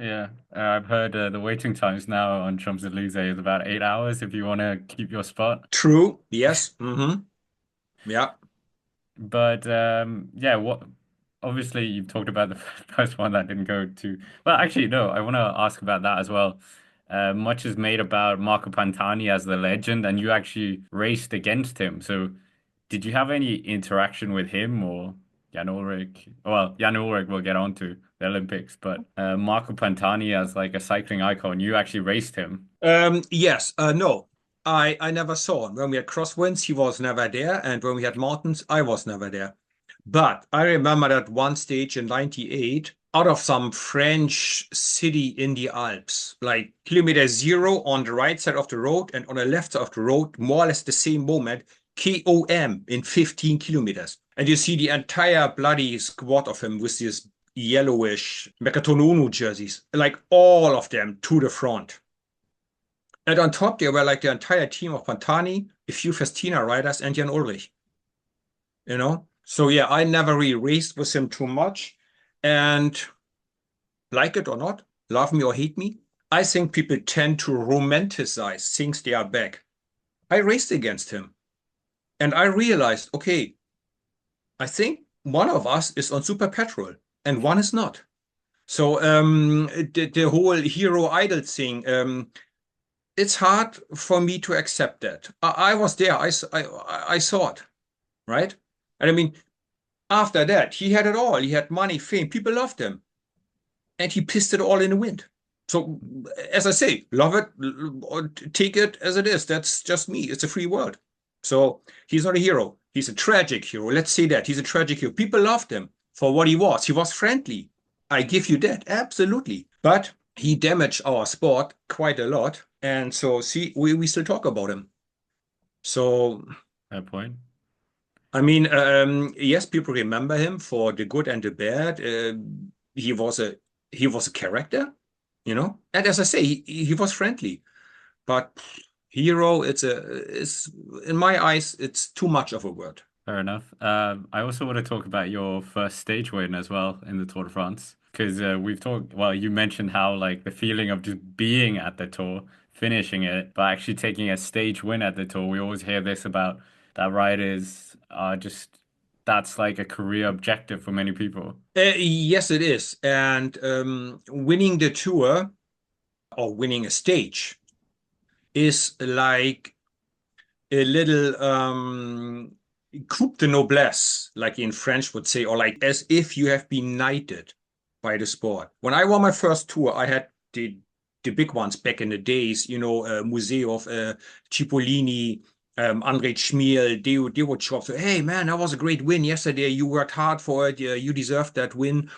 Yeah, I've heard the waiting times now on Champs-Élysées is about 8 hours if you want to keep your spot. True. Yes. Mm-hmm. Yeah. But yeah, what obviously you've talked about the first one that didn't go to. Well, actually, no, I want to ask about that as well. Much is made about Marco Pantani as the legend, and you actually raced against him. So, did you have any interaction with him or Jan Ullrich? Well, Jan Ullrich we'll get on to the Olympics, but Marco Pantani as like a cycling icon, you actually raced him. Yes. No. I never saw him. When we had crosswinds, he was never there, and when we had mountains, I was never there. But I remember that one stage in '98, out of some French city in the Alps, like kilometer zero on the right side of the road and on the left side of the road, more or less the same moment, KOM in 15 kilometers. And you see the entire bloody squad of him with these yellowish Mekatonono jerseys, like all of them to the front. And on top, there were like the entire team of Pantani, a few Festina riders, and Jan Ulrich, you know? So yeah, I never really raced with him too much. And like it or not, love me or hate me, I think people tend to romanticize things they are back. I raced against him and I realized, okay, I think one of us is on super petrol and one is not. So the whole hero idol thing, it's hard for me to accept that. I was there. I saw it, right? And I mean, after that, he had it all. He had money, fame. People loved him. And he pissed it all in the wind. So, as I say, love it or take it as it is. That's just me. It's a free world. So, he's not a hero. He's a tragic hero. Let's say that. He's a tragic hero. People loved him for what he was. He was friendly. I give you that. Absolutely. But he damaged our sport quite a lot. And so, see, we still talk about him. So, Fair point. I mean, yes, people remember him for the good and the bad. He was a he was a character, you know. And as I say, he was friendly. But hero, it's in my eyes, it's too much of a word. Fair enough. I also want to talk about your first stage win as well in the Tour de France because we've talked. Well, you mentioned how like the feeling of just being at the Tour, finishing it, but actually taking a stage win at the Tour. We always hear this about that riders are just that's like a career objective for many people. Yes, it is. And winning the tour or winning a stage is like a little coup de noblesse, like in French would say, or like as if you have been knighted by the sport. When I won my first tour, I had the big ones back in the days, you know, Museo of Cipollini, Andre Schmiel, they would show up. So, hey man, that was a great win yesterday. You worked hard for it. You deserved that win.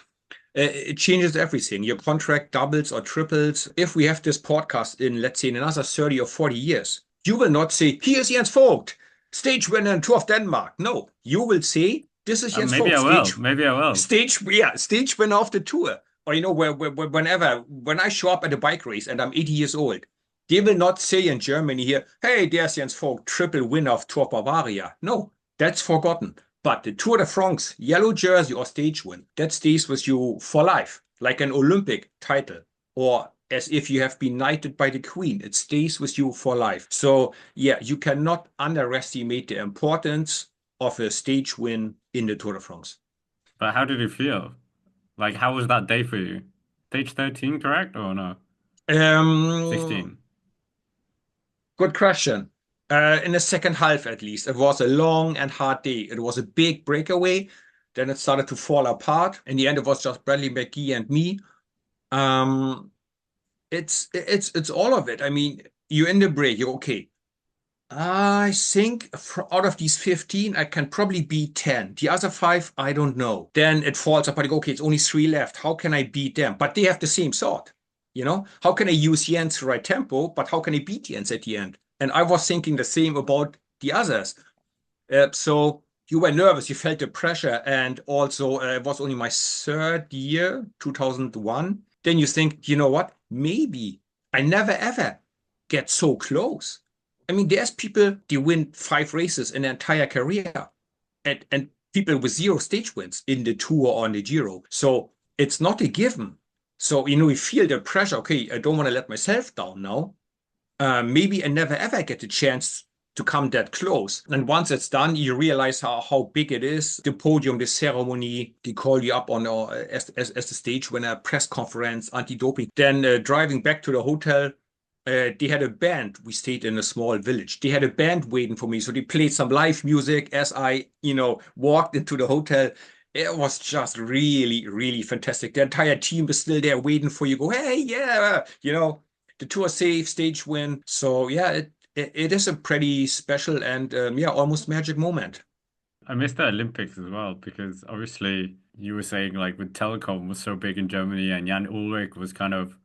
It changes everything. Your contract doubles or triples. If we have this podcast in, let's say, in another 30 or 40 years, you will not say, here's Jens Vogt, stage winner in Tour of Denmark. No, you will say, this is Jens Maybe Vogt, I will. Maybe I will. stage winner of the tour. Or, you know, when I show up at a bike race and I'm 80 years old, they will not say in Germany here, hey, there's Jens Vogt, triple winner of Tour Bavaria. No, that's forgotten. But the Tour de France, yellow jersey or stage win, that stays with you for life, like an Olympic title, or as if you have been knighted by the Queen. It stays with you for life. So, yeah, you cannot underestimate the importance of a stage win in the Tour de France. But how did it feel? Like, how was that day for you? Stage 13, correct? Or no? Um, 16. Good question. In the second half, at least, it was a long and hard day. It was a big breakaway. Then it started to fall apart. In the end, it was just Bradley McGee and me. Um, it's all of it. I mean, you're in the break. You're okay. I think out of these 15, I can probably beat 10. The other five, I don't know. Then it falls apart. I go, okay, it's only three left. How can I beat them? But they have the same sort. You know, how can I use Jens to right tempo, but how can I beat Jens at the end? And I was thinking the same about the others. So you were nervous, you felt the pressure, and also it was only my third year, 2001. Then you think, you know what? Maybe I never ever get so close. I mean, there's people they win five races in their entire career, and people with zero stage wins in the Tour or in the Giro. So it's not a given. So, we feel the pressure. Okay, I don't want to let myself down now. Maybe I never ever get a chance to come that close. And once it's done, you realize how big it is. The podium, the ceremony, they call you up on as the stage when a press conference, anti-doping. Then driving back to the hotel, they had a band. We stayed in a small village. They had a band waiting for me. So they played some live music as I, walked into the hotel. It was just really, really fantastic. The entire team was still there waiting for you. Go, hey, yeah, the tour safe stage win. So yeah, it is a pretty special and yeah, almost magic moment. I missed the Olympics as well because obviously you were saying like with telecom was so big in Germany and Jan Ullrich was kind of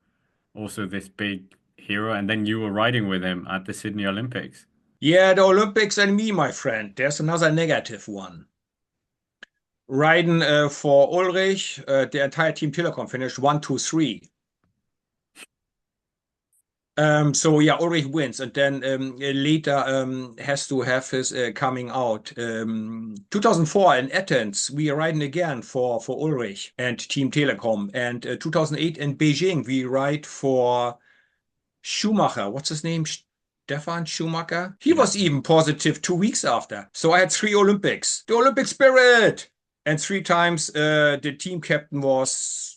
also this big hero, and then you were riding with him at the Sydney Olympics. Yeah, the Olympics and me, my friend. There's another negative one. Riding for Ulrich, the entire Team Telekom finished 1, 2, 3. So yeah, Ulrich wins, and then later has to have his coming out. 2004 in Athens, we are riding again for Ulrich and Team Telekom, and 2008 in Beijing, we ride for Schumacher. What's his name? Stefan Schumacher. He Yeah. was even positive 2 weeks after. So I had three Olympics. The Olympic spirit, and three times the team captain was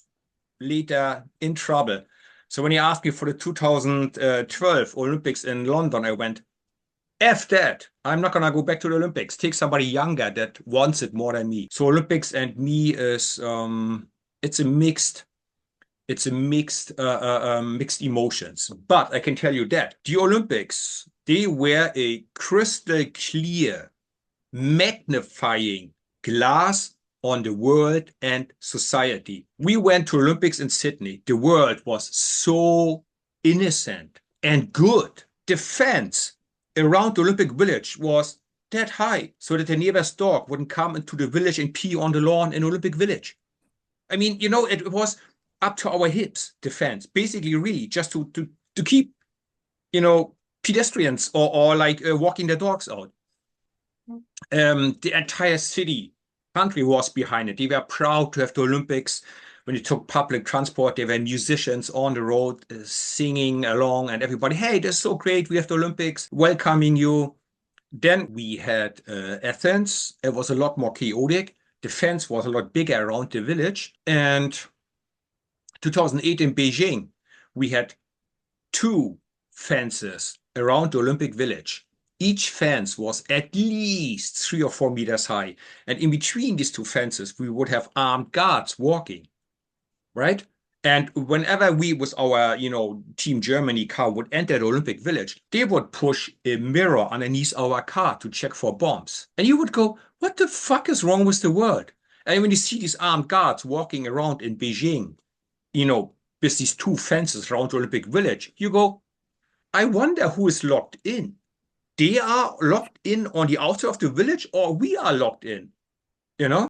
later in trouble. So when he asked me for the 2012 Olympics in London, I went, F that. I'm not gonna go back to the Olympics. Take somebody younger that wants it more than me. So Olympics and me is it's a mixed mixed emotions. But I can tell you that the Olympics, they were a crystal clear magnifying glass on the world and society. We went to Olympics in Sydney. The world was so innocent and good. The fence around the Olympic Village was that high so that the neighbor's dog wouldn't come into the village and pee on the lawn in Olympic Village. I mean, it was up to our hips, the fence, basically really just to keep, pedestrians or like walking their dogs out. The entire city, country was behind it. They were proud to have the Olympics. When you took public transport, there were musicians on the road singing along, and everybody, hey, that's so great. We have the Olympics welcoming you. Then we had Athens. It was a lot more chaotic. The fence was a lot bigger around the village. And 2008 in Beijing, we had two fences around the Olympic Village. Each fence was at least 3 or 4 meters high. And in between these two fences, we would have armed guards walking, right? And whenever we, with our, Team Germany car would enter the Olympic Village, they would push a mirror underneath our car to check for bombs. And you would go, what the fuck is wrong with the world? And when you see these armed guards walking around in Beijing, with these two fences around the Olympic Village, you go, I wonder who is locked in. They are locked in on the outside of the village, or we are locked in, you know?